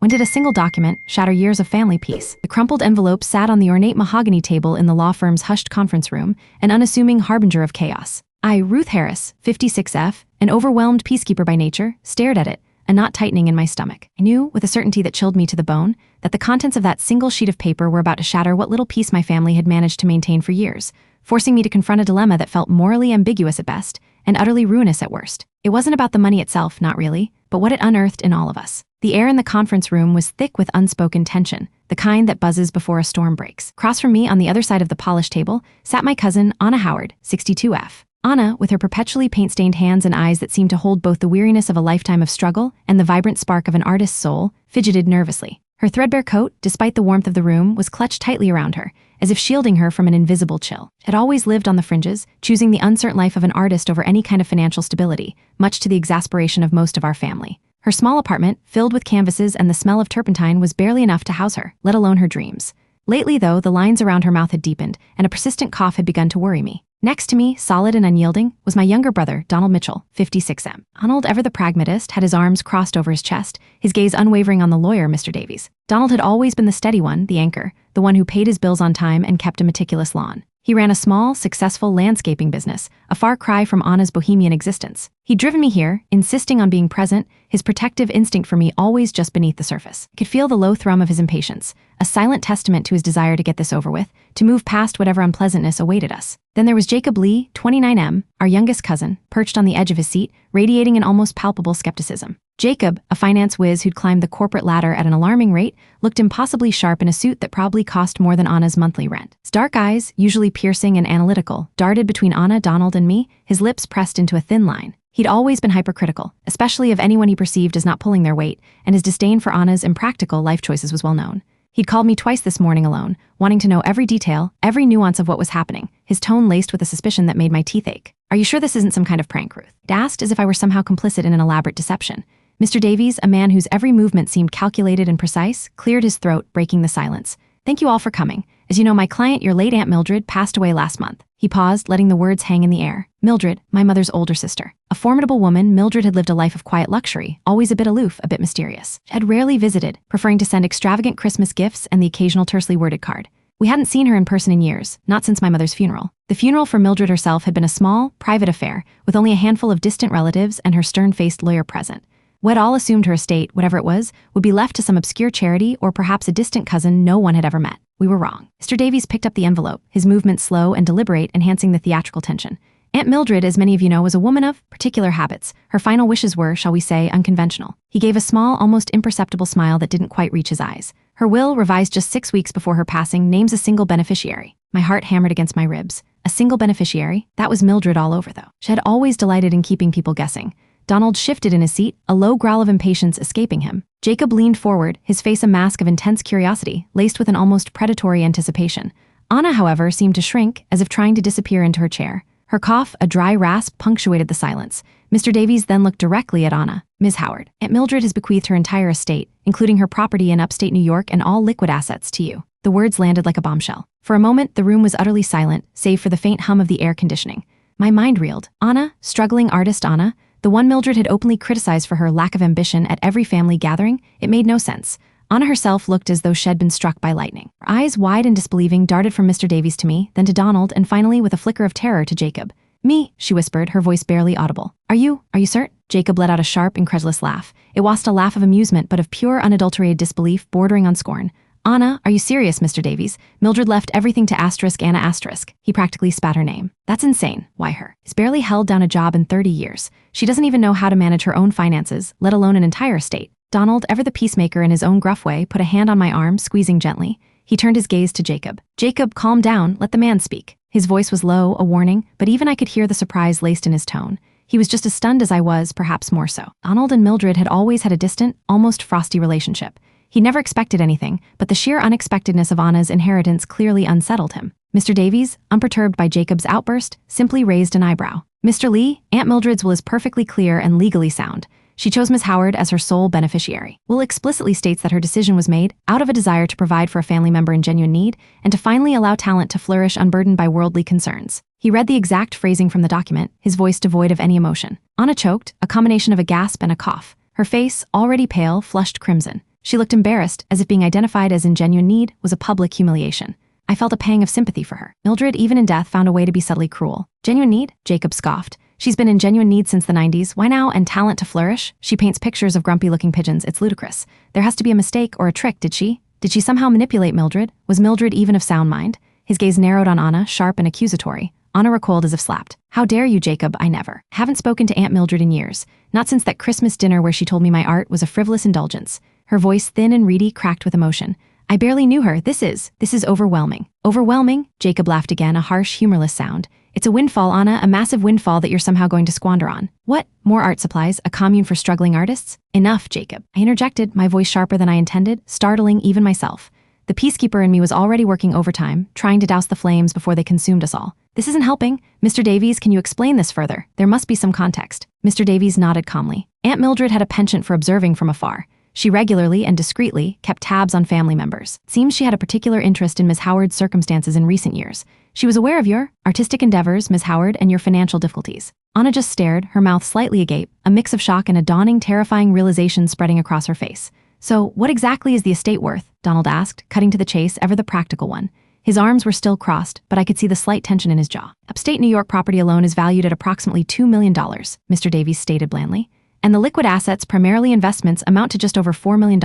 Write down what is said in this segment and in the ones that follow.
When did a single document shatter years of family peace? The crumpled envelope sat on the ornate mahogany table in the law firm's hushed conference room, an unassuming harbinger of chaos. I, Ruth Harris, 56F, an overwhelmed peacekeeper by nature, stared at it, a knot tightening in my stomach. I knew, with a certainty that chilled me to the bone, that the contents of that single sheet of paper were about to shatter what little peace my family had managed to maintain for years, forcing me to confront a dilemma that felt morally ambiguous at best and utterly ruinous at worst. It wasn't about the money itself, not really, but what it unearthed in all of us. The air in the conference room was thick with unspoken tension, the kind that buzzes before a storm breaks. Across from me, on the other side of the polished table, sat my cousin, Anna Howard, 62F. Anna, with her perpetually paint-stained hands and eyes that seemed to hold both the weariness of a lifetime of struggle and the vibrant spark of an artist's soul, fidgeted nervously. Her threadbare coat, despite the warmth of the room, was clutched tightly around her, as if shielding her from an invisible chill. She had always lived on the fringes, choosing the uncertain life of an artist over any kind of financial stability, much to the exasperation of most of our family. Her small apartment, filled with canvases and the smell of turpentine, was barely enough to house her, let alone her dreams. Lately, though, the lines around her mouth had deepened, and a persistent cough had begun to worry me. Next to me, solid and unyielding, was my younger brother, Donald Mitchell, 56M. Donald, ever the pragmatist, had his arms crossed over his chest, his gaze unwavering on the lawyer, Mr. Davies. Donald had always been the steady one, the anchor, the one who paid his bills on time and kept a meticulous lawn. He ran a small, successful landscaping business, a far cry from Anna's bohemian existence. He'd driven me here, insisting on being present, his protective instinct for me always just beneath the surface. I could feel the low thrum of his impatience, a silent testament to his desire to get this over with, to move past whatever unpleasantness awaited us. Then there was Jacob Lee, 29M, our youngest cousin, perched on the edge of his seat, radiating an almost palpable skepticism. Jacob, a finance whiz who'd climbed the corporate ladder at an alarming rate, looked impossibly sharp in a suit that probably cost more than Anna's monthly rent. His dark eyes, usually piercing and analytical, darted between Anna, Donald, and me, his lips pressed into a thin line. He'd always been hypercritical, especially of anyone he perceived as not pulling their weight, and his disdain for Anna's impractical life choices was well known. He'd called me twice this morning alone, wanting to know every detail, every nuance of what was happening, his tone laced with a suspicion that made my teeth ache. "Are you sure this isn't some kind of prank, Ruth?" He'd asked, as if I were somehow complicit in an elaborate deception. Mr. Davies, a man whose every movement seemed calculated and precise, cleared his throat, breaking the silence. "Thank you all for coming. As you know, my client, your late Aunt Mildred, passed away last month." He paused, letting the words hang in the air. Mildred, my mother's older sister. A formidable woman, Mildred had lived a life of quiet luxury, always a bit aloof, a bit mysterious. She had rarely visited, preferring to send extravagant Christmas gifts and the occasional tersely worded card. We hadn't seen her in person in years, not since my mother's funeral. The funeral for Mildred herself had been a small, private affair, with only a handful of distant relatives and her stern-faced lawyer present. We'd all assumed her estate, whatever it was, would be left to some obscure charity or perhaps a distant cousin no one had ever met. We were wrong. Mr. Davies picked up the envelope, his movements slow and deliberate, enhancing the theatrical tension. Aunt Mildred, as many of you know, was a woman of particular habits. Her final wishes were, shall we say, unconventional. He gave a small, almost imperceptible smile that didn't quite reach his eyes. Her will, revised just 6 weeks before her passing, names a single beneficiary. My heart hammered against my ribs. A single beneficiary? That was Mildred all over, though. She had always delighted in keeping people guessing. Donald shifted in his seat, a low growl of impatience escaping him. Jacob leaned forward, his face a mask of intense curiosity, laced with an almost predatory anticipation. Anna, however, seemed to shrink, as if trying to disappear into her chair. Her cough, a dry rasp, punctuated the silence. Mr. Davies then looked directly at Anna. "Ms. Howard, Aunt Mildred has bequeathed her entire estate, including her property in upstate New York and all liquid assets, to you." The words landed like a bombshell. For a moment, the room was utterly silent, save for the faint hum of the air conditioning. My mind reeled. Anna, struggling artist Anna, the one Mildred had openly criticized for her lack of ambition at every family gathering, it made no sense. Anna herself looked as though she'd been struck by lightning. Her eyes, wide and disbelieving, darted from Mr. Davies to me, then to Donald, and finally, with a flicker of terror, to Jacob. "Me," she whispered, her voice barely audible. Are you certain?" Jacob let out a sharp, incredulous laugh. It wasn't a laugh of amusement, but of pure, unadulterated disbelief bordering on scorn. "Anna, are you serious, Mr. Davies? Mildred left everything to Anna *. He practically spat her name. "That's insane. Why her? She's barely held down a job in 30 years. She doesn't even know how to manage her own finances, let alone an entire estate." Donald, ever the peacemaker in his own gruff way, put a hand on my arm, squeezing gently. He turned his gaze to Jacob. "Jacob, calm down, let the man speak." His voice was low, a warning, but even I could hear the surprise laced in his tone. He was just as stunned as I was, perhaps more so. Donald and Mildred had always had a distant, almost frosty relationship. He never expected anything, but the sheer unexpectedness of Anna's inheritance clearly unsettled him. Mr. Davies, unperturbed by Jacob's outburst, simply raised an eyebrow. "Mr. Lee, Aunt Mildred's will is perfectly clear and legally sound. She chose Ms. Howard as her sole beneficiary. Will explicitly states that her decision was made out of a desire to provide for a family member in genuine need and to finally allow talent to flourish unburdened by worldly concerns." He read the exact phrasing from the document, his voice devoid of any emotion. Anna choked, a combination of a gasp and a cough. Her face, already pale, flushed crimson. She looked embarrassed, as if being identified as in genuine need was a public humiliation. I felt a pang of sympathy for her. Mildred, even in death, found a way to be subtly cruel. Genuine need? Jacob scoffed. She's been in genuine need since the 90s. Why now? And talent to flourish? She paints pictures of grumpy-looking pigeons. It's ludicrous. There has to be a mistake or a trick, did she? Did she somehow manipulate Mildred? Was Mildred even of sound mind? His gaze narrowed on Anna, sharp and accusatory. Anna recoiled as if slapped. How dare you, Jacob? I never. Haven't spoken to Aunt Mildred in years. Not since that Christmas dinner where she told me my art was a frivolous indulgence. Her voice, thin and reedy, cracked with emotion. I barely knew her. This is overwhelming. Overwhelming? Jacob laughed again, a harsh, humorless sound. It's a windfall, Anna, a massive windfall that you're somehow going to squander on. What? More art supplies? A commune for struggling artists? Enough, Jacob. I interjected, my voice sharper than I intended, startling even myself. The peacekeeper in me was already working overtime, trying to douse the flames before they consumed us all. This isn't helping. Mr. Davies, can you explain this further? There must be some context. Mr. Davies nodded calmly. Aunt Mildred had a penchant for observing from afar. She regularly and discreetly kept tabs on family members. It seems she had a particular interest in Miss Howard's circumstances in recent years. She was aware of your artistic endeavors, Miss Howard, and your financial difficulties. Anna just stared, her mouth slightly agape, a mix of shock and a dawning, terrifying realization spreading across her face. So, what exactly is the estate worth? Donald asked, cutting to the chase, ever the practical one. His arms were still crossed, but I could see the slight tension in his jaw. Upstate New York property alone is valued at approximately $2 million, Mr. Davies stated blandly. And the liquid assets, primarily investments, amount to just over $4 million.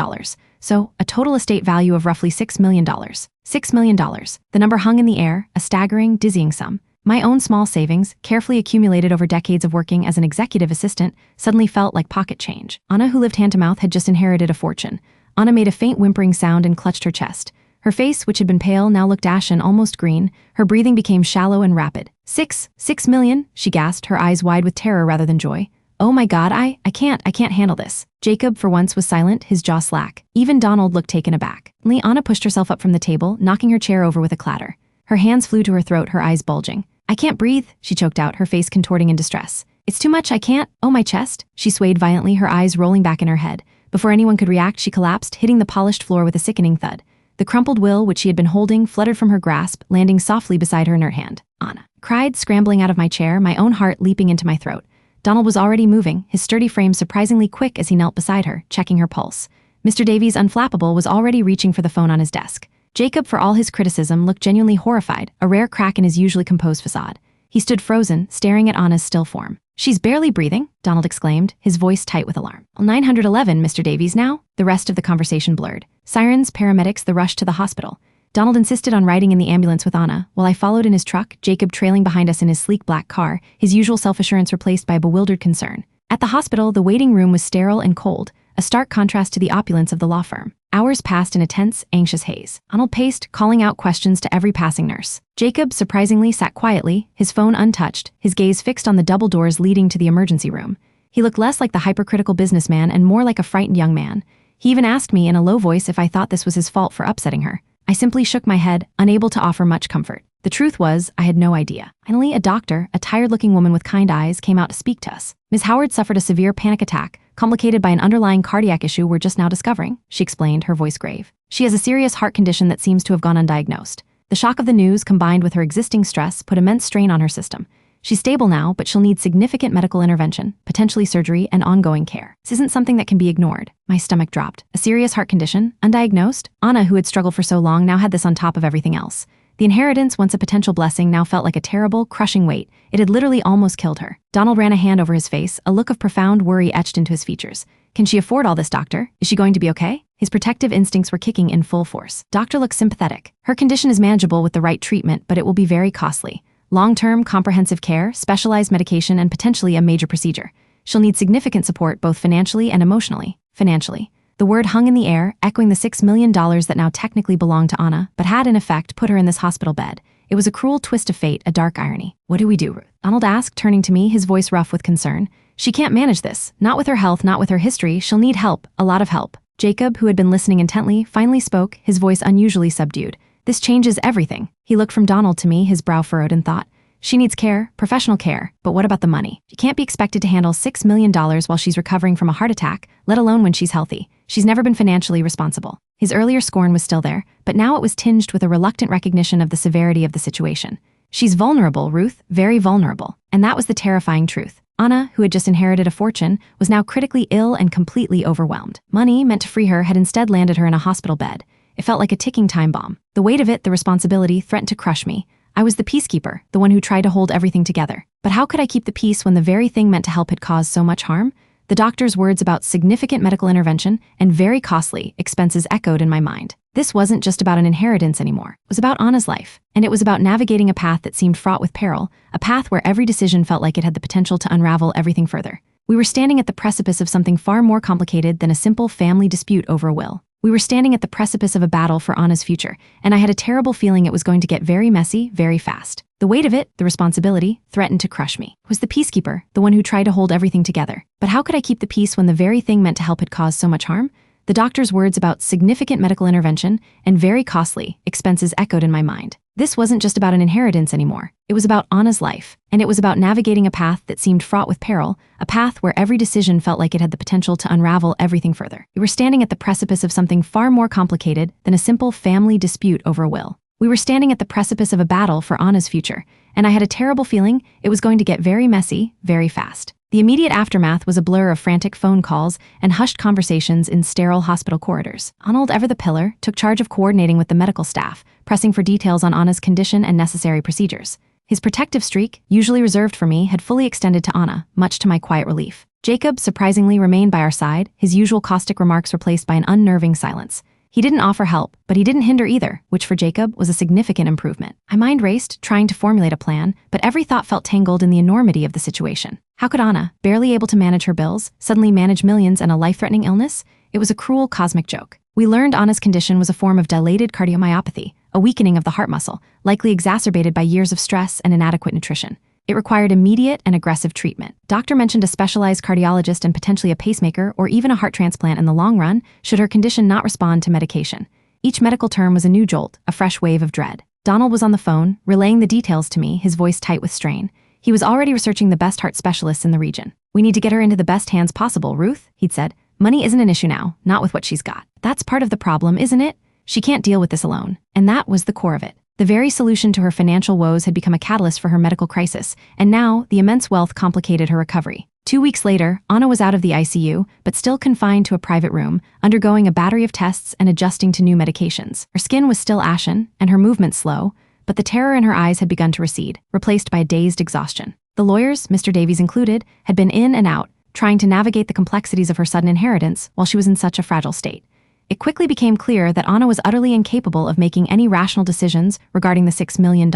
So, a total estate value of roughly $6 million. $6 million. The number hung in the air, a staggering, dizzying sum. My own small savings, carefully accumulated over decades of working as an executive assistant, suddenly felt like pocket change. Anna, who lived hand-to-mouth, had just inherited a fortune. Anna made a faint whimpering sound and clutched her chest. Her face, which had been pale, now looked ashen, almost green. Her breathing became shallow and rapid. $6 million, she gasped, her eyes wide with terror rather than joy. Oh my God, I can't handle this. Jacob, for once, was silent, his jaw slack. Even Donald looked taken aback. Anna pushed herself up from the table, knocking her chair over with a clatter. Her hands flew to her throat, her eyes bulging. I can't breathe, she choked out, her face contorting in distress. It's too much, I can't. Oh, my chest. She swayed violently, her eyes rolling back in her head. Before anyone could react, she collapsed, hitting the polished floor with a sickening thud. The crumpled will, which she had been holding, fluttered from her grasp, landing softly beside her inert hand. Anna cried, scrambling out of my chair, my own heart leaping into my throat. Donald was already moving, his sturdy frame surprisingly quick as he knelt beside her, checking her pulse. Mr. Davies, unflappable, was already reaching for the phone on his desk. Jacob, for all his criticism, looked genuinely horrified, a rare crack in his usually composed facade. He stood frozen, staring at Anna's still form. She's barely breathing, Donald exclaimed, his voice tight with alarm. 911, Mr. Davies now? The rest of the conversation blurred. Sirens, paramedics, the rush to the hospital. Donald insisted on riding in the ambulance with Anna, while I followed in his truck, Jacob trailing behind us in his sleek black car, his usual self-assurance replaced by a bewildered concern. At the hospital, the waiting room was sterile and cold, a stark contrast to the opulence of the law firm. Hours passed in a tense, anxious haze. Donald paced, calling out questions to every passing nurse. Jacob, surprisingly, sat quietly, his phone untouched, his gaze fixed on the double doors leading to the emergency room. He looked less like the hypercritical businessman and more like a frightened young man. He even asked me in a low voice if I thought this was his fault for upsetting her. I simply shook my head, unable to offer much comfort. The truth was, I had no idea. Finally, a doctor, a tired-looking woman with kind eyes, came out to speak to us. Ms. Howard suffered a severe panic attack, complicated by an underlying cardiac issue we're just now discovering, she explained, her voice grave. She has a serious heart condition that seems to have gone undiagnosed. The shock of the news, combined with her existing stress, put immense strain on her system. She's stable now, but she'll need significant medical intervention, potentially surgery, and ongoing care. This isn't something that can be ignored. My stomach dropped. A serious heart condition? Undiagnosed? Anna, who had struggled for so long, now had this on top of everything else. The inheritance, once a potential blessing, now felt like a terrible, crushing weight. It had literally almost killed her. Donald ran a hand over his face, a look of profound worry etched into his features. Can she afford all this, doctor? Is she going to be okay? His protective instincts were kicking in full force. Doctor looked sympathetic. Her condition is manageable with the right treatment, but it will be very costly. Long-term, comprehensive care, specialized medication, and potentially a major procedure. She'll need significant support both financially and emotionally. Financially. The word hung in the air, echoing the $6 million that now technically belonged to Anna, but had in effect put her in this hospital bed. It was a cruel twist of fate, a dark irony. What do we do, Ruth? Donald asked, turning to me, his voice rough with concern. She can't manage this. Not with her health, not with her history. She'll need help, a lot of help. Jacob, who had been listening intently, finally spoke, his voice unusually subdued. This changes everything. He looked from Donald to me, his brow furrowed in thought. She needs care, professional care, but what about the money? She can't be expected to handle $6 million while she's recovering from a heart attack, let alone when she's healthy. She's never been financially responsible. His earlier scorn was still there, but now it was tinged with a reluctant recognition of the severity of the situation. She's vulnerable, Ruth, very vulnerable. And that was the terrifying truth. Anna, who had just inherited a fortune, was now critically ill and completely overwhelmed. Money meant to free her had instead landed her in a hospital bed. It felt like a ticking time bomb. The weight of it, the responsibility, threatened to crush me. I was the peacekeeper, the one who tried to hold everything together. But how could I keep the peace when the very thing meant to help had caused so much harm? The doctor's words about significant medical intervention and very costly expenses echoed in my mind. This wasn't just about an inheritance anymore. It was about Anna's life. And it was about navigating a path that seemed fraught with peril, a path where every decision felt like it had the potential to unravel everything further. We were standing at the precipice of something far more complicated than a simple family dispute over a will. We were standing at the precipice of a battle for Anna's future, and I had a terrible feeling it was going to get very messy, very fast. The weight of it, the responsibility, threatened to crush me. I was the peacekeeper, the one who tried to hold everything together. But how could I keep the peace when the very thing meant to help had caused so much harm? The doctor's words about significant medical intervention and very costly expenses echoed in my mind. This wasn't just about an inheritance anymore. It was about Anna's life, and it was about navigating a path that seemed fraught with peril, a path where every decision felt like it had the potential to unravel everything further. We were standing at the precipice of something far more complicated than a simple family dispute over a will. We were standing at the precipice of a battle for Anna's future, and I had a terrible feeling it was going to get very messy, very fast. The immediate aftermath was a blur of frantic phone calls and hushed conversations in sterile hospital corridors. Arnold, ever the pillar, took charge of coordinating with the medical staff, pressing for details on Anna's condition and necessary procedures. His protective streak, usually reserved for me, had fully extended to Anna, much to my quiet relief. Jacob, surprisingly, remained by our side, his usual caustic remarks replaced by an unnerving silence. He didn't offer help, but he didn't hinder either, which for Jacob was a significant improvement. My mind raced, trying to formulate a plan, but every thought felt tangled in the enormity of the situation. How could Anna, barely able to manage her bills, suddenly manage millions and a life-threatening illness? It was a cruel cosmic joke. We learned Anna's condition was a form of dilated cardiomyopathy, a weakening of the heart muscle, likely exacerbated by years of stress and inadequate nutrition. It required immediate and aggressive treatment. Doctor mentioned a specialized cardiologist and potentially a pacemaker or even a heart transplant in the long run, should her condition not respond to medication. Each medical term was a new jolt, a fresh wave of dread. Donald was on the phone, relaying the details to me, his voice tight with strain. He was already researching the best heart specialists in the region. "We need to get her into the best hands possible, Ruth," he'd said. "Money isn't an issue now, not with what she's got. That's part of the problem, isn't it? She can't deal with this alone." And that was the core of it. The very solution to her financial woes had become a catalyst for her medical crisis, and now the immense wealth complicated her recovery. 2 weeks later, Anna was out of the ICU, but still confined to a private room, undergoing a battery of tests and adjusting to new medications. Her skin was still ashen, and her movements slow, but the terror in her eyes had begun to recede, replaced by a dazed exhaustion. The lawyers, Mr. Davies included, had been in and out, trying to navigate the complexities of her sudden inheritance while she was in such a fragile state. It quickly became clear that Anna was utterly incapable of making any rational decisions regarding the $6 million.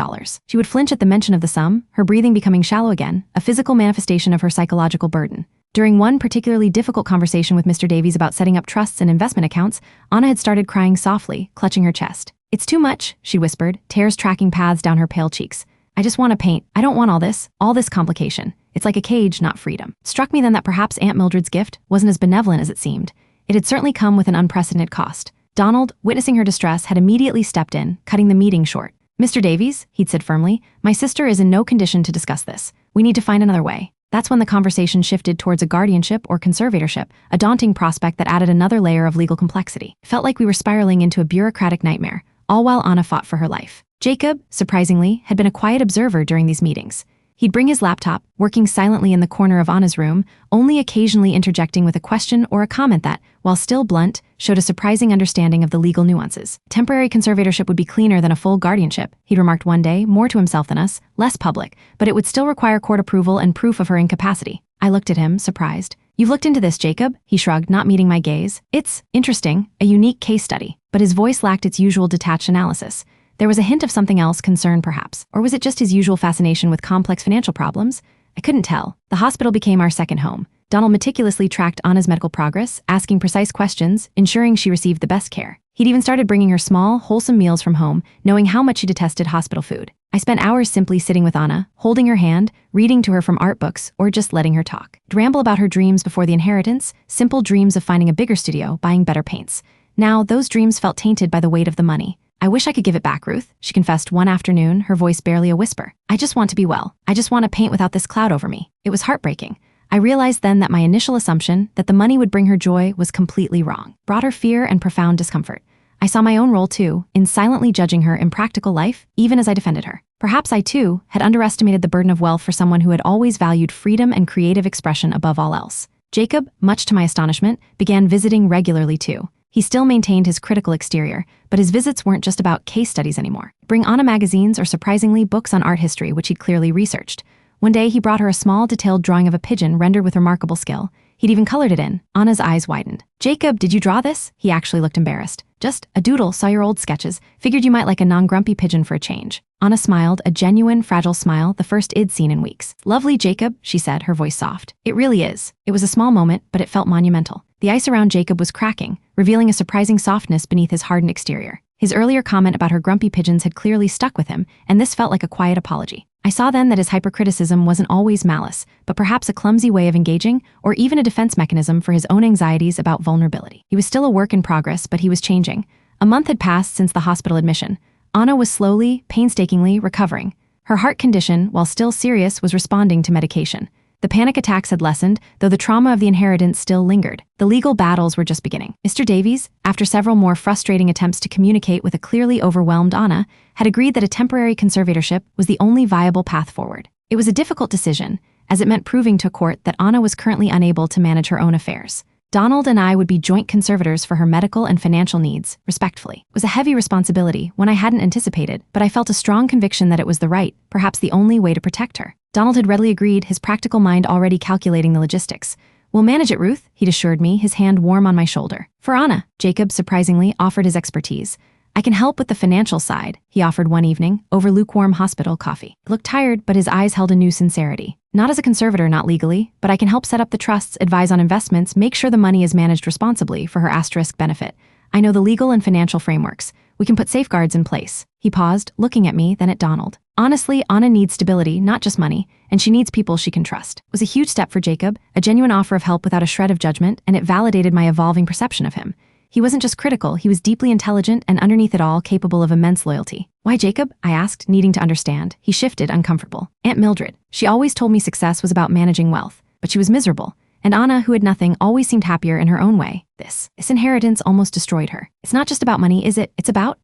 She would flinch at the mention of the sum, her breathing becoming shallow again, a physical manifestation of her psychological burden. During one particularly difficult conversation with Mr. Davies about setting up trusts and investment accounts, Anna had started crying softly, clutching her chest. "It's too much," she whispered, tears tracking paths down her pale cheeks. "I just want to paint. I don't want all this complication. It's like a cage, not freedom." It struck me then that perhaps Aunt Mildred's gift wasn't as benevolent as it seemed. It had certainly come with an unprecedented cost. Donald, witnessing her distress, had immediately stepped in, cutting the meeting short. "Mr. Davies," he'd said firmly, "my sister is in no condition to discuss this. We need to find another way." That's when the conversation shifted towards a guardianship or conservatorship, a daunting prospect that added another layer of legal complexity. It felt like we were spiraling into a bureaucratic nightmare, all while Anna fought for her life. Jacob, surprisingly, had been a quiet observer during these meetings. He'd bring his laptop, working silently in the corner of Anna's room, only occasionally interjecting with a question or a comment that, while still blunt, showed a surprising understanding of the legal nuances. Temporary conservatorship would be cleaner than a full guardianship, he'd remarked one day, more to himself than us, less public, but it would still require court approval and proof of her incapacity. I looked at him, surprised. "You've looked into this, Jacob?" he shrugged, not meeting my gaze. "It's interesting, a unique case study." But his voice lacked its usual detached analysis. There was a hint of something else, concern perhaps. Or was it just his usual fascination with complex financial problems? I couldn't tell. The hospital became our second home. Donald meticulously tracked Anna's medical progress, asking precise questions, ensuring she received the best care. He'd even started bringing her small, wholesome meals from home, knowing how much she detested hospital food. I spent hours simply sitting with Anna, holding her hand, reading to her from art books, or just letting her talk. I'd ramble about her dreams before the inheritance, simple dreams of finding a bigger studio, buying better paints. Now, those dreams felt tainted by the weight of the money. "I wish I could give it back, Ruth," she confessed one afternoon, her voice barely a whisper. "I just want to be well. I just want to paint without this cloud over me." It was heartbreaking. I realized then that my initial assumption that the money would bring her joy was completely wrong. Brought her fear and profound discomfort. I saw my own role too, in silently judging her impractical life, even as I defended her. Perhaps I too had underestimated the burden of wealth for someone who had always valued freedom and creative expression above all else. Jacob, much to my astonishment, began visiting regularly too. He still maintained his critical exterior, but his visits weren't just about case studies anymore. Bring Anna magazines or surprisingly books on art history which he'd clearly researched. One day he brought her a small detailed drawing of a pigeon rendered with remarkable skill. He'd even colored it in. Anna's eyes widened. "Jacob, did you draw this?" He actually looked embarrassed. "Just a doodle, saw your old sketches. Figured you might like a non-grumpy pigeon for a change." Anna smiled, a genuine, fragile smile, the first I'd seen in weeks. "Lovely, Jacob," she said, her voice soft. "It really is." It was a small moment, but it felt monumental. The ice around Jacob was cracking, revealing a surprising softness beneath his hardened exterior. His earlier comment about her grumpy pigeons had clearly stuck with him, and this felt like a quiet apology. I saw then that his hypercriticism wasn't always malice, but perhaps a clumsy way of engaging, or even a defense mechanism for his own anxieties about vulnerability. He was still a work in progress, but he was changing. A month had passed since the hospital admission. Anna was slowly, painstakingly recovering. Her heart condition, while still serious, was responding to medication. The panic attacks had lessened, though the trauma of the inheritance still lingered. The legal battles were just beginning. Mr. Davies, after several more frustrating attempts to communicate with a clearly overwhelmed Anna, had agreed that a temporary conservatorship was the only viable path forward. It was a difficult decision, as it meant proving to court that Anna was currently unable to manage her own affairs. Donald and I would be joint conservators for her medical and financial needs, respectfully. It was a heavy responsibility, one I hadn't anticipated, but I felt a strong conviction that it was the right, perhaps the only way to protect her. Donald had readily agreed, his practical mind already calculating the logistics. "We'll manage it, Ruth," he'd assured me, his hand warm on my shoulder. For Anna, Jacob surprisingly offered his expertise. "I can help with the financial side," he offered one evening, over lukewarm hospital coffee. He looked tired, but his eyes held a new sincerity. "Not as a conservator, not legally, but I can help set up the trusts, advise on investments, make sure the money is managed responsibly for her asterisk benefit. I know the legal and financial frameworks. We can put safeguards in place." He paused, looking at me, then at Donald. "Honestly, Anna needs stability, not just money, and she needs people she can trust." It was a huge step for Jacob, a genuine offer of help without a shred of judgment, and it validated my evolving perception of him. He wasn't just critical, he was deeply intelligent and underneath it all capable of immense loyalty. "Why Jacob?" I asked, needing to understand. He shifted, uncomfortable. "Aunt Mildred. She always told me success was about managing wealth, but she was miserable. And Anna, who had nothing, always seemed happier in her own way. This inheritance almost destroyed her. It's not just about money, is it? It's about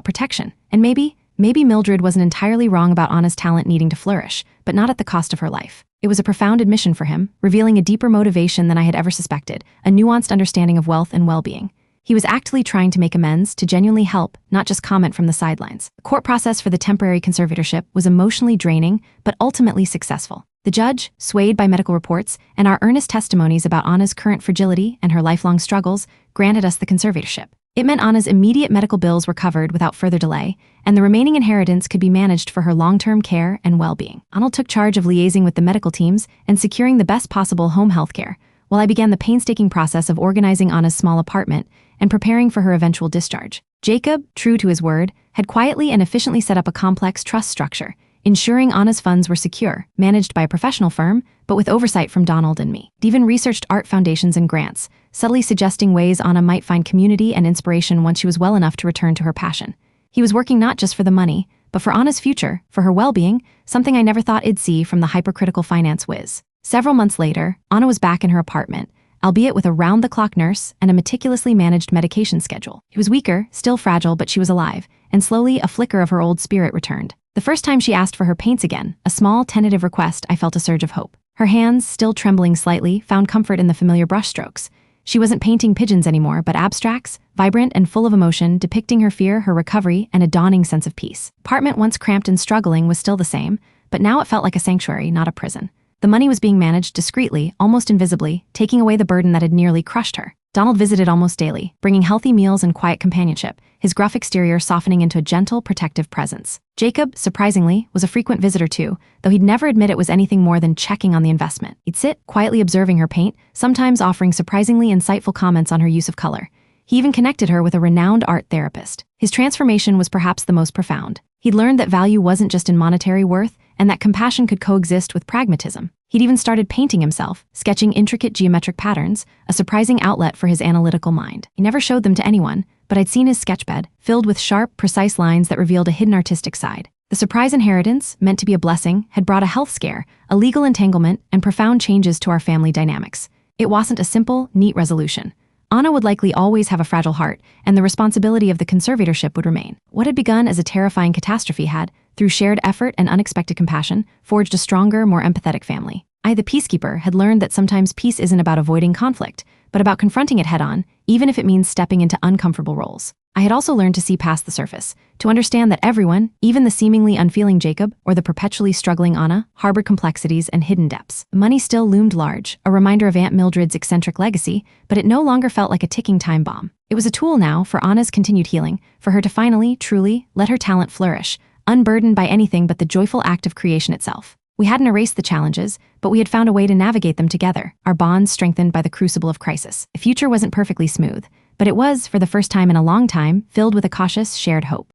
protection. And maybe Mildred wasn't entirely wrong about Anna's talent needing to flourish, but not at the cost of her life." It was a profound admission for him, revealing a deeper motivation than I had ever suspected, a nuanced understanding of wealth and well-being. He was actively trying to make amends, to genuinely help, not just comment from the sidelines. The court process for the temporary conservatorship was emotionally draining, but ultimately successful. The judge, swayed by medical reports and our earnest testimonies about Anna's current fragility and her lifelong struggles, granted us the conservatorship. It meant Anna's immediate medical bills were covered without further delay, and the remaining inheritance could be managed for her long-term care and well-being. Donald took charge of liaising with the medical teams and securing the best possible home health care, while I began the painstaking process of organizing Anna's small apartment and preparing for her eventual discharge. Jacob, true to his word, had quietly and efficiently set up a complex trust structure, ensuring Anna's funds were secure, managed by a professional firm, but with oversight from Donald and me. He even researched art foundations and grants, subtly suggesting ways Anna might find community and inspiration once she was well enough to return to her passion. He was working not just for the money, but for Anna's future, for her well-being, something I never thought I'd see from the hypercritical finance whiz. Several months later, Anna was back in her apartment, albeit with a round-the-clock nurse and a meticulously managed medication schedule. She was weaker, still fragile, but she was alive, and slowly a flicker of her old spirit returned. The first time she asked for her paints again, a small, tentative request, I felt a surge of hope. Her hands, still trembling slightly, found comfort in the familiar brushstrokes. She wasn't painting pigeons anymore, but abstracts, vibrant and full of emotion, depicting her fear, her recovery, and a dawning sense of peace. Apartment once cramped and struggling was still the same, but now it felt like a sanctuary, not a prison. The money was being managed discreetly, almost invisibly, taking away the burden that had nearly crushed her. Donald visited almost daily, bringing healthy meals and quiet companionship, his gruff exterior softening into a gentle, protective presence. Jacob, surprisingly, was a frequent visitor too, though he'd never admit it was anything more than checking on the investment. He'd sit, quietly observing her paint, sometimes offering surprisingly insightful comments on her use of color. He even connected her with a renowned art therapist. His transformation was perhaps the most profound. He'd learned that value wasn't just in monetary worth, and that compassion could coexist with pragmatism. He'd even started painting himself, sketching intricate geometric patterns, a surprising outlet for his analytical mind. He never showed them to anyone, but I'd seen his sketchbed, filled with sharp, precise lines that revealed a hidden artistic side. The surprise inheritance, meant to be a blessing, had brought a health scare, a legal entanglement, and profound changes to our family dynamics. It wasn't a simple, neat resolution. Anna would likely always have a fragile heart, and the responsibility of the conservatorship would remain. What had begun as a terrifying catastrophe had, through shared effort and unexpected compassion, forged a stronger, more empathetic family. I, the peacekeeper, had learned that sometimes peace isn't about avoiding conflict, but about confronting it head-on, even if it means stepping into uncomfortable roles. I had also learned to see past the surface, to understand that everyone, even the seemingly unfeeling Jacob or the perpetually struggling Anna, harbored complexities and hidden depths. Money still loomed large, a reminder of Aunt Mildred's eccentric legacy, but it no longer felt like a ticking time bomb. It was a tool now for Anna's continued healing, for her to finally, truly, let her talent flourish, unburdened by anything but the joyful act of creation itself. We hadn't erased the challenges, but we had found a way to navigate them together, our bonds strengthened by the crucible of crisis. The future wasn't perfectly smooth, but it was, for the first time in a long time, filled with a cautious, shared hope.